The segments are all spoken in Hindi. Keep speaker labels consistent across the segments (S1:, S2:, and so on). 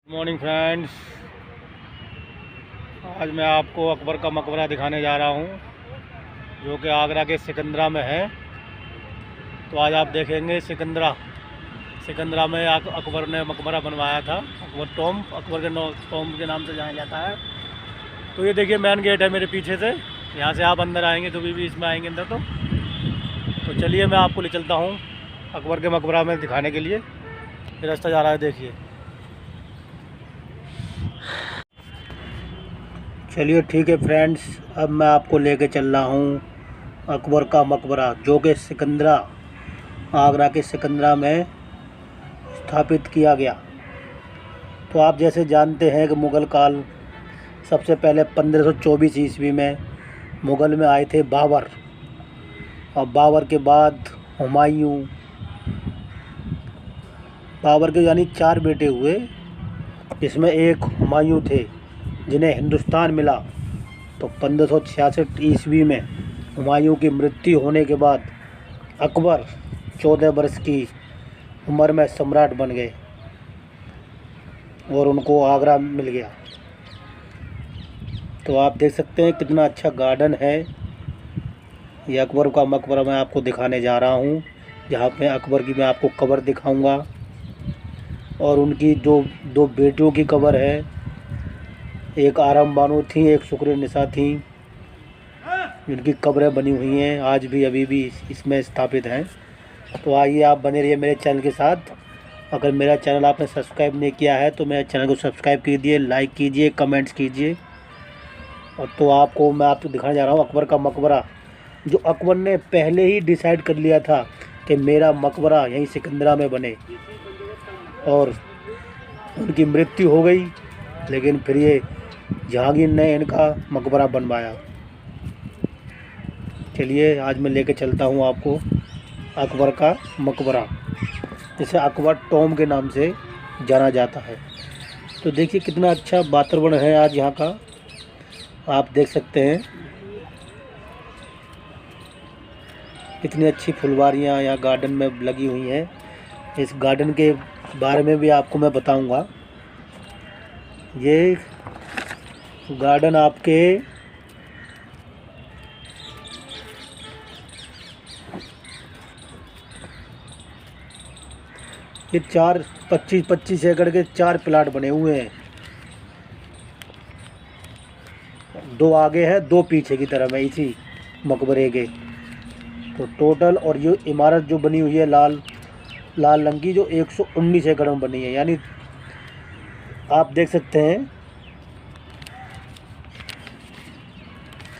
S1: Good morning friends. आज मैं आपको अकबर का मकबरा दिखाने जा रहा हूँ जो कि आगरा के सिकंदरा में है। तो आज आप देखेंगे सिकंदरा में अकबर ने मकबरा बनवाया था। अकबर के टॉम्ब के नाम से जाना जाता है। तो ये देखिए मेन गेट है मेरे पीछे से। यहाँ से आप अंदर आएंगे तो भी इसमें आएंगे अंदर। तो चलिए मैं आपको ले चलता हूँ अकबर के मकबरा में दिखाने के लिए। ये रास्ता जा रहा है, देखिए। चलिए ठीक है फ्रेंड्स, अब मैं आपको लेके चल रहा हूँ अकबर का मकबरा जो कि आगरा के सिकंदरा में स्थापित किया गया। तो आप जैसे जानते हैं कि मुग़ल काल सबसे पहले 1524 ईस्वी में मुग़ल में आए थे बाबर, और बाबर के बाद हुमायूं। बाबर के यानी 4 बेटे हुए, जिसमें एक हुमायूं थे जिन्हें हिंदुस्तान मिला। तो 1566 ईस्वी में हुमायूं की मृत्यु होने के बाद अकबर 14 वर्ष की उम्र में सम्राट बन गए और उनको आगरा मिल गया। तो आप देख सकते हैं कितना अच्छा गार्डन है। ये अकबर का मकबरा मैं आपको दिखाने जा रहा हूँ, जहाँ पे अकबर की मैं आपको कब्र दिखाऊंगा और उनकी दो बेटियों की कब्र है। एक आराम बानो थी, एक शुक्र निसा थी, जिनकी कब्रें बनी हुई हैं आज भी, अभी भी इसमें स्थापित हैं। तो आइए आप बने रहिए मेरे चैनल के साथ। अगर मेरा चैनल आपने सब्सक्राइब नहीं किया है तो मेरे चैनल को सब्सक्राइब कीजिए, लाइक कीजिए, कमेंट्स कीजिए। और तो मैं आपको दिखाने जा रहा हूँ अकबर का मकबरा, जो अकबर ने पहले ही डिसाइड कर लिया था कि मेरा मकबरा यहीं सिकंदरा में बने। और उनकी मृत्यु हो गई, लेकिन फिर ये जहांगीर ने इनका मकबरा बनवाया। चलिए आज मैं लेके चलता हूँ आपको अकबर का मकबरा, जिसे अकबर टॉम्ब के नाम से जाना जाता है। तो देखिए कितना अच्छा वातावरण है आज यहाँ का, आप देख सकते हैं। कितनी अच्छी फुलवारियाँ यहाँ गार्डन में लगी हुई हैं। इस गार्डन के बारे में भी आपको मैं बताऊंगा। ये गार्डन आपके ये 25 एकड़ के 4 प्लाट बने हुए हैं। 2 आगे है, 2 पीछे की तरफ है इसी मकबरे के। तो टोटल और ये इमारत जो बनी हुई है लाल रंग की, जो 119 एकड़ में बनी है। यानी आप देख सकते हैं,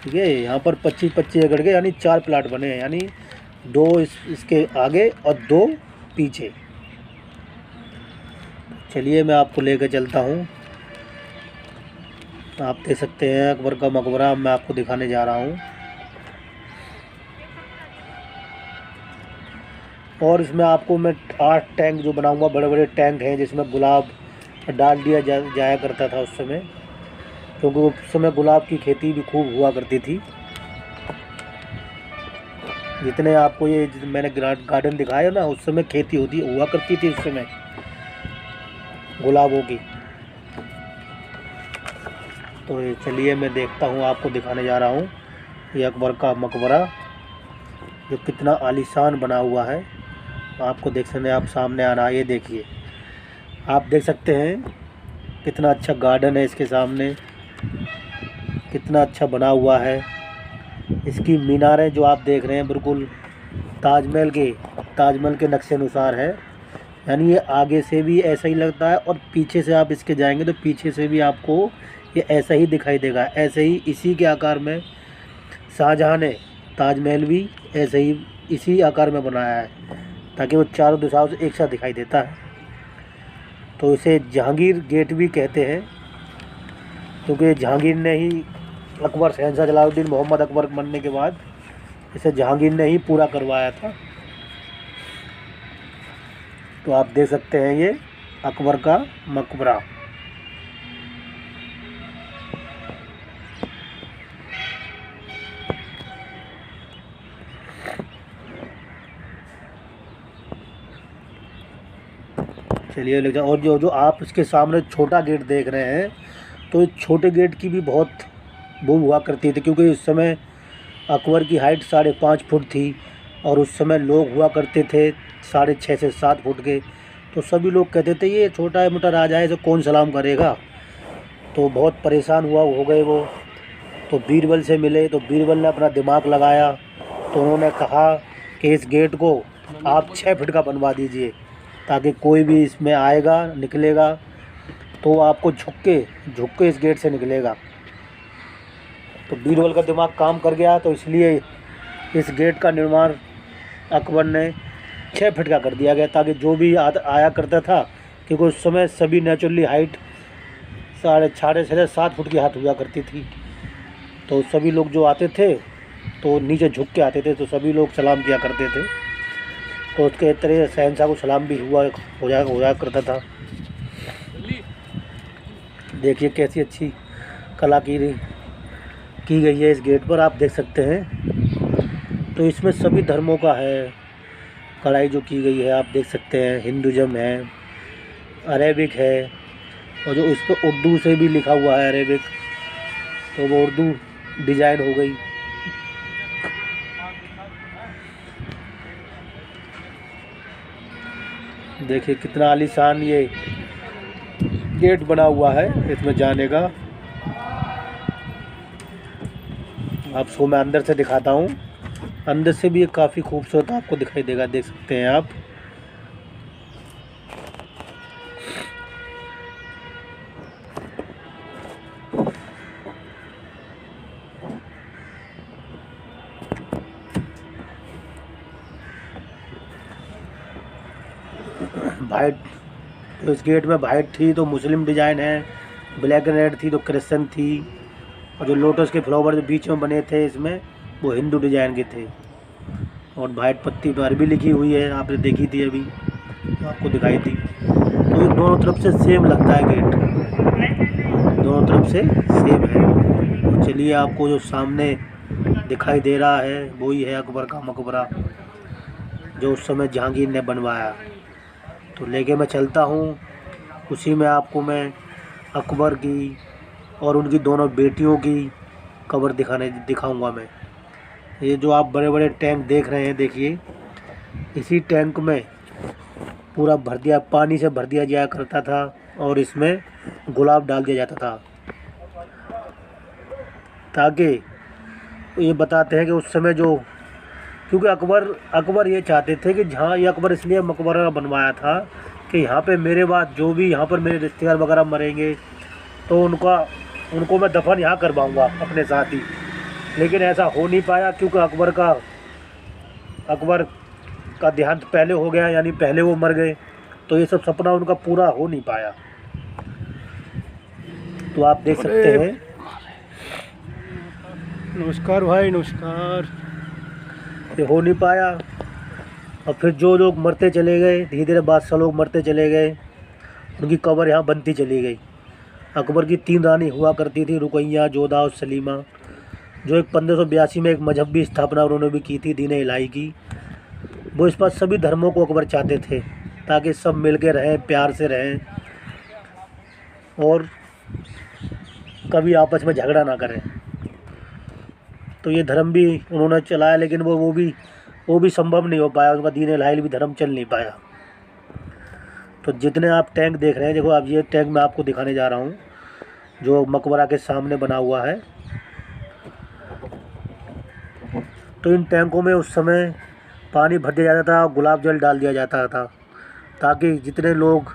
S1: ठीक है, यहाँ पर 25 एकड़ के यानी 4 प्लाट बने हैं, यानी 2 इसके आगे और 2 पीछे। चलिए मैं आपको लेकर चलता हूँ। आप देख सकते हैं अकबर का मकबरा मैं आपको दिखाने जा रहा हूँ। और इसमें आपको मैं 8 टैंक जो बनाऊंगा, बड़े बड़े टैंक हैं जिसमें गुलाब डाल दिया जाया करता था उस समय, क्योंकि उस समय गुलाब की खेती भी खूब हुआ करती थी। जितने आपको ये मैंने गार्डन दिखाया ना, उस समय खेती हुआ करती थी उस समय गुलाबों की। तो चलिए मैं देखता हूँ, आपको दिखाने जा रहा हूँ ये अकबर का मकबरा जो कितना आलीशान बना हुआ है। आपको देख सकते हैं, आप सामने आ रहा है, ये देखिए, आप देख सकते हैं कितना अच्छा गार्डन है इसके सामने, कितना अच्छा बना हुआ है। इसकी मीनारें जो आप देख रहे हैं बिल्कुल ताजमहल के नक्शे अनुसार है। यानी ये आगे से भी ऐसा ही लगता है और पीछे से आप इसके जाएंगे तो पीछे से भी आपको ये ऐसा ही दिखाई देगा। ऐसे ही इसी के आकार में शाहजहाँ ने ताजमहल भी ऐसे ही इसी आकार में बनाया है, ताकि वो चारों दिशाओं से एक साथ दिखाई देता है। तो इसे जहांगीर गेट भी कहते हैं, क्योंकि जहांगीर ने ही शहंशाह जलालुद्दीन मोहम्मद अकबर बनने के बाद इसे जहांगीर ने ही पूरा करवाया था। तो आप देख सकते हैं ये अकबर का मकबरा। चलिए ले जाओ। और जो जो आप इसके सामने छोटा गेट देख रहे हैं, तो इस छोटे गेट की भी बहुत वो हुआ करती थी, क्योंकि उस समय अकबर की हाइट 5.5 फुट थी और उस समय लोग हुआ करते थे 6.5 से 7 फुट के। तो सभी लोग कहते थे ये छोटा मोटा राजा है, इसे कौन सलाम करेगा। तो बहुत परेशान हो गए वो। तो बीरबल से मिले, तो बीरबल ने अपना दिमाग लगाया। तो उन्होंने कहा कि इस गेट को आप 6 फीट का बनवा दीजिए, ताकि कोई भी इसमें आएगा निकलेगा तो आपको झुक के इस गेट से निकलेगा। तो बीरबल का दिमाग काम कर गया, तो इसलिए इस गेट का निर्माण अकबर ने 6 फीट का कर दिया गया, ताकि जो भी आया करता था, क्योंकि उस समय सभी नेचुरली हाइट 6.5 से 7 फुट की हाथ हुआ करती थी। तो सभी लोग जो आते थे तो नीचे झुक के आते थे, तो सभी लोग सलाम किया करते थे। तो उसके तरह शहंशाह को सलाम भी हो जाया करता था। देखिए कैसी अच्छी कलाकारी की गई है इस गेट पर, आप देख सकते हैं। तो इसमें सभी धर्मों का है कढ़ाई जो की गई है, आप देख सकते हैं। हिंदुज़म है, अरेबिक है, और जो इस पर उर्दू से भी लिखा हुआ है अरेबिक, तो वो उर्दू डिज़ाइन हो गई। देखिए कितना आलीशान ये गेट बना हुआ है इसमें जाने का। आपको मैं अंदर से दिखाता हूँ। अंदर से भी ये काफ़ी खूबसूरत आपको दिखाई देगा, देख सकते हैं आप। वाइट, तो इस गेट में वाइट थी तो मुस्लिम डिज़ाइन है, ब्लैक एंड रेड थी तो क्रिश्चियन थी, और जो लोटस के फ्लावर जो बीच में बने थे इसमें वो हिंदू डिज़ाइन के थे। और वाइट पत्ती पर भी लिखी हुई है, आपने देखी थी अभी, तो आपको दिखाई थी। तो ये दोनों तरफ से सेम लगता है गेट, दोनों तरफ से सेम है। तो चलिए आपको जो सामने दिखाई दे रहा है वही है अकबर का मकबरा, जो उस समय जहांगीर ने बनवाया। तो लेके मैं चलता हूँ, उसी में आपको मैं अकबर की और उनकी दोनों बेटियों की कब्र दिखाऊंगा मैं। ये जो आप बड़े बड़े टैंक देख रहे हैं, देखिए इसी टैंक में पूरा भर दिया, पानी से भर दिया जाया करता था, और इसमें गुलाब डाल दिया जाता था, ताकि ये बताते हैं कि उस समय जो, क्योंकि अकबर ये चाहते थे कि जहाँ ये अकबर इसलिए मकबरा बनवाया था कि यहाँ पे मेरे बाद जो भी यहाँ पर मेरे रिश्तेदार वगैरह मरेंगे तो उनको मैं दफन यहाँ करवाऊँगा अपने साथ ही। लेकिन ऐसा हो नहीं पाया, क्योंकि अकबर का देहांत पहले हो गया, यानी पहले वो मर गए, तो ये सब सपना उनका पूरा हो नहीं पाया। तो आप देख सकते हैं।
S2: नमस्कार भाई, नमस्कार।
S1: ये हो नहीं पाया, और फिर जो लोग मरते चले गए, धीरे धीरे बादशाह लोग मरते चले गए, उनकी कब्र यहाँ बनती चली गई। अकबर की 3 रानी हुआ करती थी, रुकैया, जोधा और सलीमा, जो एक 1582 में एक मजहबी स्थापना उन्होंने भी की थी, दीन इलाही की। वो इस पर सभी धर्मों को अकबर चाहते थे, ताकि सब मिल के रहें, प्यार से रहें, और कभी आपस में झगड़ा ना करें। तो ये धर्म भी उन्होंने चलाया, लेकिन वो भी संभव नहीं हो पाया, उनका दीन इलाही भी धर्म चल नहीं पाया। तो जितने आप टैंक देख रहे हैं, देखो आप, ये टैंक मैं आपको दिखाने जा रहा हूँ जो मकबरा के सामने बना हुआ है। तो इन टैंकों में उस समय पानी भर दिया जाता था, गुलाब जल डाल दिया जाता था, ताकि जितने लोग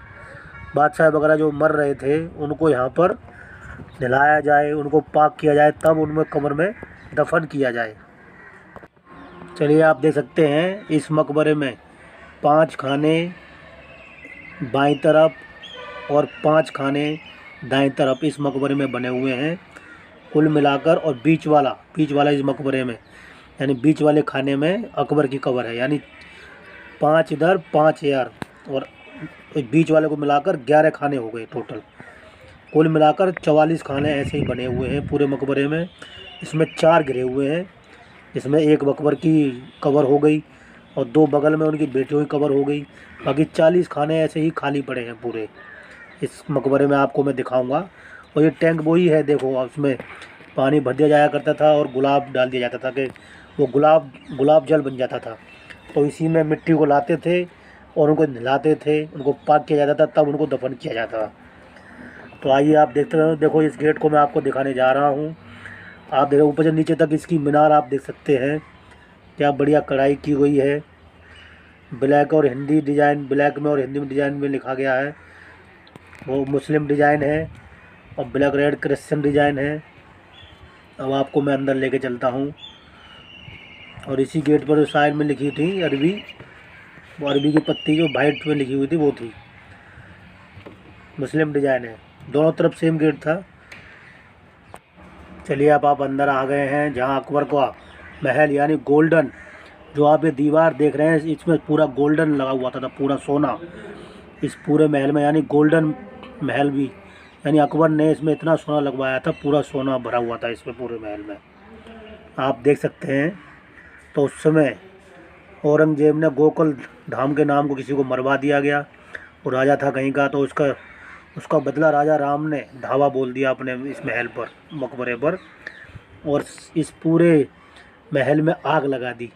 S1: बादशाह वगैरह जो मर रहे थे उनको यहाँ पर नहलाया जाए, उनको पाक किया जाए, तब उनमें कब्र में दफन किया जाए। चलिए आप देख सकते हैं इस मकबरे में 5 खाने बाईं तरफ और 5 खाने दाईं तरफ इस मकबरे में बने हुए हैं कुल मिलाकर। और बीच वाला इस मकबरे में, यानी बीच वाले खाने में अकबर की कब्र है, यानी 5 इधर 5 यार, और बीच वाले को मिलाकर 11 खाने हो गए टोटल। कुल मिलाकर 44 खाने ऐसे ही बने हुए हैं पूरे मकबरे में। इसमें 4 घिरे हुए हैं, जिसमें एक अकबर की कब्र हो गई, और 2 बगल में उनकी बेटियों की कबर हो गई। बाकी 40 खाने ऐसे ही खाली पड़े हैं पूरे इस मकबरे में, आपको मैं दिखाऊंगा। और ये टैंक वही है, देखो उसमें पानी भर दिया जाया करता था और गुलाब डाल दिया जाता था कि वो गुलाब जल बन जाता था। तो इसी में मिट्टी को लाते थे और उनको नहलाते थे, उनको पाक किया जाता था, तब उनको दफन किया जाता था। तो आइए आप देखते रहो। देखो इस गेट को मैं आपको दिखाने जा रहा हूँ। आप देखो ऊपर से नीचे तक इसकी मीनार आप देख सकते हैं, क्या बढ़िया कढ़ाई की हुई है। ब्लैक और हिंदी डिज़ाइन, ब्लैक में और हिंदी में डिज़ाइन में लिखा गया है। वो मुस्लिम डिज़ाइन है और ब्लैक रेड क्रिश्चियन डिज़ाइन है। अब आपको मैं अंदर लेके चलता हूँ। और इसी गेट पर जो साइड में लिखी थी अरबी, वो अरबी की पत्ती जो वाइट में लिखी हुई थी वो थी, मुस्लिम डिज़ाइन है। दोनों तरफ सेम गेट था। चलिए अब आप अंदर आ गए हैं जहाँ अकबर का महल यानी गोल्डन, जो आप ये दीवार देख रहे हैं इसमें पूरा गोल्डन लगा हुआ था पूरा सोना इस पूरे महल में, यानी गोल्डन महल भी, यानी अकबर ने इसमें इतना सोना लगवाया था, पूरा सोना भरा हुआ था इसमें पूरे महल में, आप देख सकते हैं। तो उस समय औरंगजेब ने गोकुल धाम के नाम को किसी को मरवा दिया गया, वो राजा था कहीं का, तो उसका बदला राजा राम ने धावा बोल दिया अपने इस महल पर, मकबरे पर, और इस पूरे महल में आग लगा दी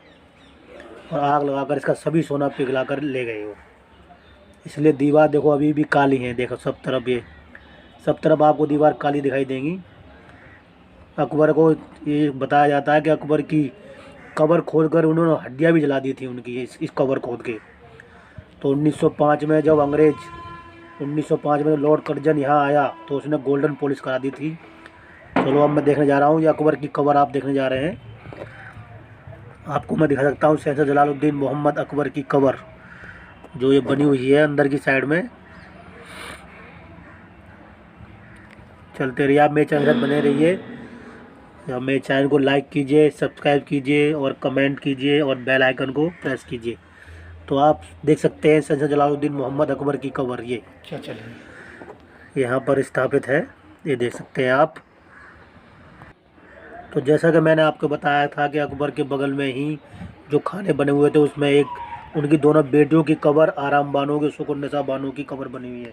S1: और आग लगाकर इसका सभी सोना पिघला कर ले गए वो। इसलिए दीवार देखो अभी भी काली है, देखो सब तरफ, ये सब तरफ आपको दीवार काली दिखाई देंगी। अकबर को ये बताया जाता है कि अकबर की कब्र खोदकर उन्होंने हड्डियाँ भी जला दी थी उनकी इस कब्र खोद के। तो 1905 में जब 1905 में लॉर्ड कर्जन यहाँ आया तो उसने गोल्डन पॉलिश करा दी थी। चलो अब मैं देखने जा रहा हूँ, ये अकबर की कब्र आप देखने जा रहे हैं। आपको मैं दिखा सकता हूँ शहजादा जलालुद्दीन मोहम्मद अकबर की कब्र, जो ये बनी हुई है अंदर की साइड में। चलते रहिए आप मेरे चैनल बने रहिए, मेरे चैनल को लाइक कीजिए, सब्सक्राइब कीजिए और कमेंट कीजिए और बेल आइकन को प्रेस कीजिए। तो आप देख सकते हैं शहजादा जलालुद्दीन मोहम्मद अकबर की कब्र ये यहाँ पर स्थापित है, ये देख सकते हैं आप। तो जैसा कि मैंने आपको बताया था कि अकबर के बगल में ही जो खाने बने हुए थे उसमें एक उनकी दोनों बेटियों की कब्र, आराम बानो की, सुकुन्निसा बानो की कब्र बनी हुई है।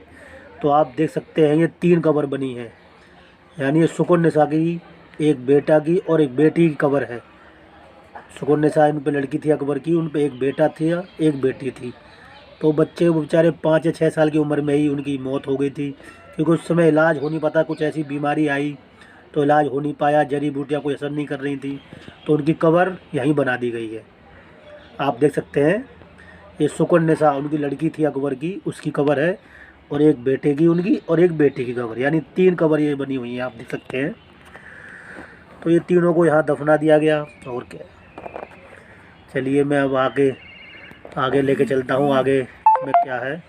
S1: तो आप देख सकते हैं ये 3 कब्र बनी है, यानी ये सुकुन्निसा की, एक बेटा की और एक बेटी की कब्र है। सुकुन्निसा इन पे लड़की थी अकबर की, उन पे एक बेटा था एक बेटी थी। तो बच्चे बेचारे 5 या 6 साल की उम्र में ही उनकी मौत हो गई थी, क्योंकि उस समय इलाज हो नहीं पाता, कुछ ऐसी बीमारी आई तो इलाज हो नहीं पाया, जड़ी बूटियाँ कोई असर नहीं कर रही थी, तो उनकी कब्र यहीं बना दी गई है। आप देख सकते हैं ये सुकुन्निसा उनकी लड़की थी अकबर की, उसकी कब्र है, और एक बेटे की उनकी और एक बेटी की कब्र, यानी 3 कब्र ये बनी हुई हैं, आप देख सकते हैं। तो ये तीनों को यहाँ दफना दिया गया, और क्या। चलिए मैं अब आगे लेके चलता हूँ, आगे इसमें क्या है,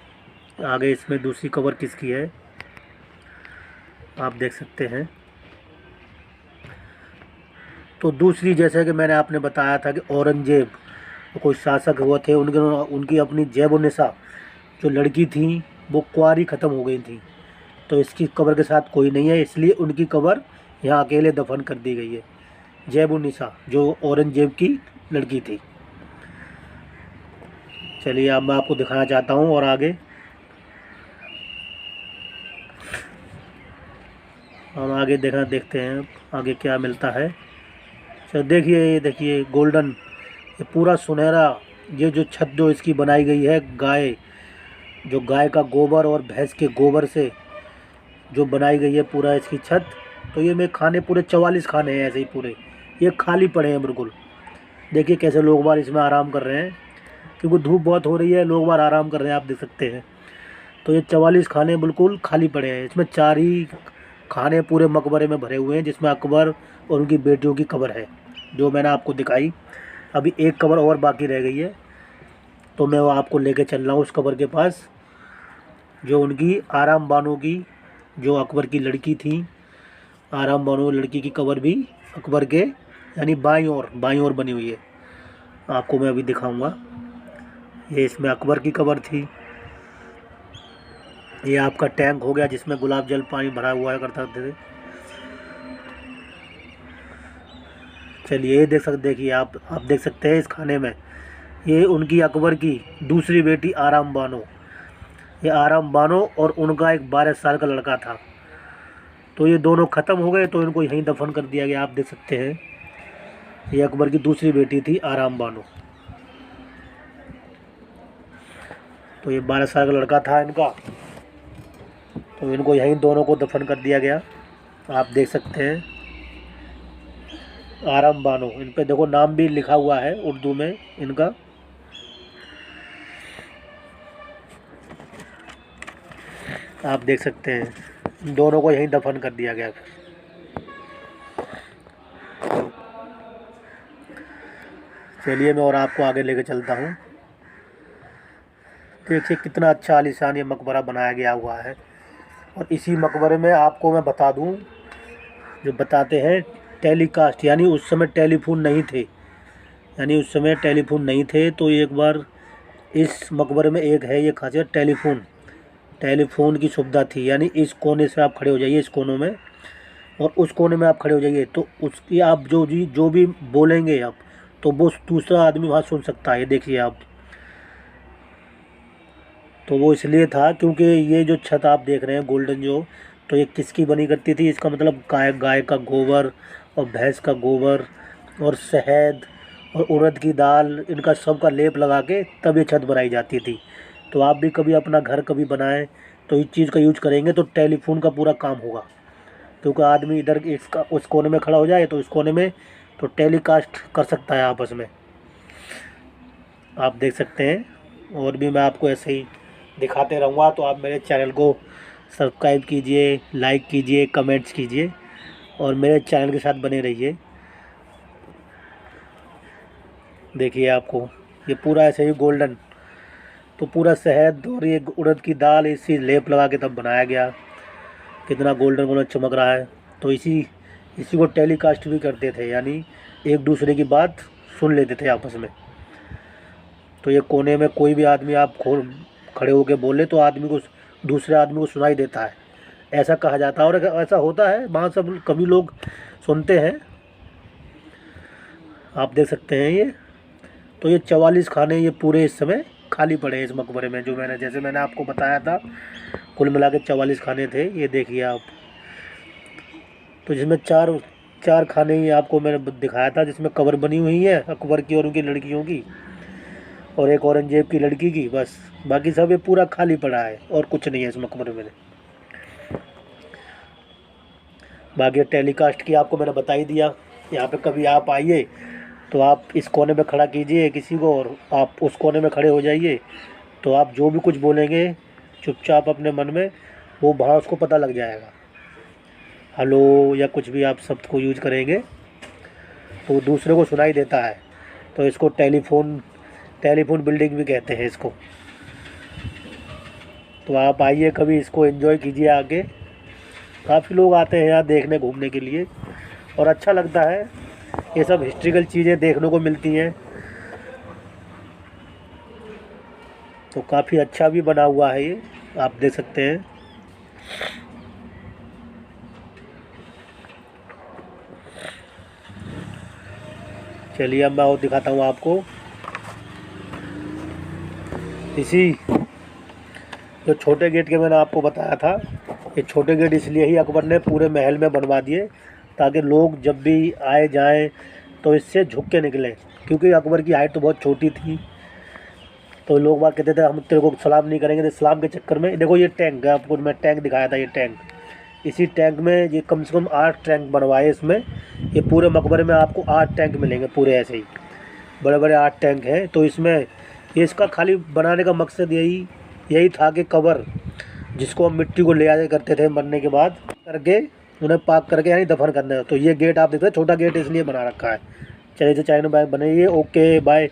S1: आगे इसमें दूसरी कब्र किसकी है आप देख सकते हैं। तो दूसरी, जैसे कि मैंने आपने बताया था कि औरंगजेब कोई शासक हुए थे, उनकी अपनी जैब-उन-निसा जो लड़की थी वो कुंवारी ख़त्म हो गई थी, तो इसकी कब्र के साथ कोई नहीं है, इसलिए उनकी कब्र यहाँ अकेले दफन कर दी गई है। जैब-उन-निसा जो औरंगजेब की लड़की थी। चलिए अब मैं आपको दिखाना चाहता हूँ और आगे हम देखते हैं आगे क्या मिलता है। तो देखिए गोल्डन, ये पूरा सुनहरा, ये जो छत जो इसकी बनाई गई है गाय का गोबर और भैंस के गोबर से जो बनाई गई है पूरा इसकी छत। तो ये में खाने पूरे 44 खाने हैं ऐसे ही पूरे, ये खाली पड़े हैं बिल्कुल। देखिए कैसे लोग बार इसमें आराम कर रहे हैं, क्योंकि धूप बहुत हो रही है, लोग बार आराम कर रहे हैं, आप देख सकते हैं। तो ये 44 खाने बिल्कुल खाली पड़े हैं, इसमें 4 ही खाने पूरे मकबरे में भरे हुए हैं, जिसमें अकबर और उनकी बेटियों की कब्र है जो मैंने आपको दिखाई। अभी एक कब्र और बाकी रह गई है, तो मैं वो आपको लेके चल रहा हूँ उस कब्र के पास, जो उनकी आराम बानो की, जो अकबर की लड़की थी, आराम बानो लड़की की कब्र भी अकबर के यानी बाईं ओर बनी हुई है, आपको मैं अभी दिखाऊंगा। ये इसमें अकबर की कब्र थी। ये आपका टैंक हो गया जिसमें गुलाब जल पानी भरा हुआ है करता थे। चलिए देखिए आप देख सकते हैं इस खाने में ये उनकी अकबर की दूसरी बेटी आराम बानो। ये आराम बानो और उनका एक 12 साल का लड़का था। तो ये दोनों ख़त्म हो गए तो इनको यहीं दफन कर दिया गया। आप देख सकते हैं, ये अकबर की दूसरी बेटी थी आराम बानो। तो ये 12 साल का लड़का था इनका, तो इनको यहीं दोनों को दफन कर दिया गया। आप देख सकते हैं आराम बानो, इन पे देखो नाम भी लिखा हुआ है उर्दू में इनका। आप देख सकते हैं इन दोनों को यहीं दफन कर दिया गया। चलिए मैं और आपको आगे लेके चलता हूँ। देखिए कितना अच्छा आलीशान ये मकबरा बनाया गया हुआ है। और इसी मकबरे में आपको मैं बता दूँ, जो बताते हैं टेलीकास्ट, यानी उस समय टेलीफोन नहीं थे, तो एक बार इस मकबरे में एक है ये खासियत, टेलीफोन की सुविधा थी। यानी इस कोने से आप खड़े हो जाइए, इस कोनों में, और उस कोने में आप खड़े हो जाइए, तो उसकी आप जो भी बोलेंगे आप, तो वो दूसरा आदमी वहाँ सुन सकता है। ये देखिए आप, तो वो इसलिए था क्योंकि ये जो छत आप देख रहे हैं गोल्डन जो, तो ये किसकी बनी करती थी, इसका मतलब गाय का गोबर और भैंस का गोबर और शहद और उड़द की दाल, इनका सबका लेप लगा के तब ये छत बनाई जाती थी। तो आप भी कभी अपना घर कभी बनाएं तो इस चीज़ का यूज करेंगे तो टेलीफोन का पूरा काम होगा, क्योंकि आदमी इधर इसका उस कोने में खड़ा हो जाए तो इस कोने में तो टेलीकास्ट कर सकता है आपस में। आप देख सकते हैं, और भी मैं आपको ऐसे ही दिखाते रहूँगा। तो आप मेरे चैनल को सब्सक्राइब कीजिए, लाइक कीजिए, कमेंट्स कीजिए और मेरे चैनल के साथ बने रहिए। देखिए आपको ये पूरा ऐसे ही गोल्डन, तो पूरा शहद और ये उड़द की दाल इसी लेप लगा के तब बनाया गया। कितना गोल्डन चमक रहा है। तो इसी को टेलीकास्ट भी करते थे, यानी एक दूसरे की बात सुन लेते थे आपस में। तो ये कोने में कोई भी आदमी आप खड़े होकर बोले तो दूसरे आदमी को सुनाई देता है, ऐसा कहा जाता है। और ऐसा होता है, वहाँ सब कभी लोग सुनते हैं। आप देख सकते हैं ये, तो ये 44 खाने ये पूरे इस समय खाली पड़े हैं इस मकबरे में। जो जैसे मैंने आपको बताया था, कुल मिला के 44 खाने थे। ये देखिए आप, तो जिसमें चार खाने ही आपको मैंने दिखाया था, जिसमें कब्र बनी हुई है अकबर की और उनकी लड़कियों की, और एक औरंगजेब की लड़की की, बस। बाकी सब ये पूरा खाली पड़ा है और कुछ नहीं है इस मकबरे में। बाकी टेलीकास्ट की आपको मैंने बता ही दिया। यहाँ पे कभी आप आइए तो आप इस कोने में खड़ा कीजिए किसी को, और आप उस कोने में खड़े हो जाइए, तो आप जो भी कुछ बोलेंगे चुपचाप अपने मन में, वो वहाँ उसको पता लग जाएगा। हेलो या कुछ भी आप शब्द को यूज करेंगे तो दूसरे को सुनाई देता है। तो इसको टेलीफोन बिल्डिंग भी कहते हैं इसको। तो आप आइए कभी, इसको एंजॉय कीजिए आगे। काफ़ी लोग आते हैं यहाँ देखने घूमने के लिए, और अच्छा लगता है। ये सब हिस्ट्रिकल चीज़ें देखने को मिलती हैं, तो काफ़ी अच्छा भी बना हुआ है ये, आप देख सकते हैं। चलिए अब मैं और दिखाता हूँ आपको। इसी जो छोटे गेट के मैंने आपको बताया था, ये छोटे गेट इसलिए ही अकबर ने पूरे महल में बनवा दिए ताकि लोग जब भी आए जाएं तो इससे झुक के निकलें, क्योंकि अकबर की हाइट तो बहुत छोटी थी। तो लोग बात कहते थे हम तेरे को सलाम नहीं करेंगे। तो इस्लाम के चक्कर में देखो ये टैंक है, आपको मैं टैंक दिखाया था, ये टैंक, इसी टैंक में ये कम से कम 8 टैंक बनवाए इसमें। ये पूरे मकबरे में आपको 8 टैंक मिलेंगे, पूरे ऐसे ही बड़े बड़े 8 टैंक हैं। तो इसमें ये इसका खाली बनाने का मकसद यही था कि कब्र, जिसको हम मिट्टी को ले आया करते थे मरने के बाद, करके उन्हें पाक करके यानी दफन करना है। तो ये गेट आप देखते हैं, छोटा गेट इसलिए बना रखा है। चलिए तो चैनल बने, ओके बाय।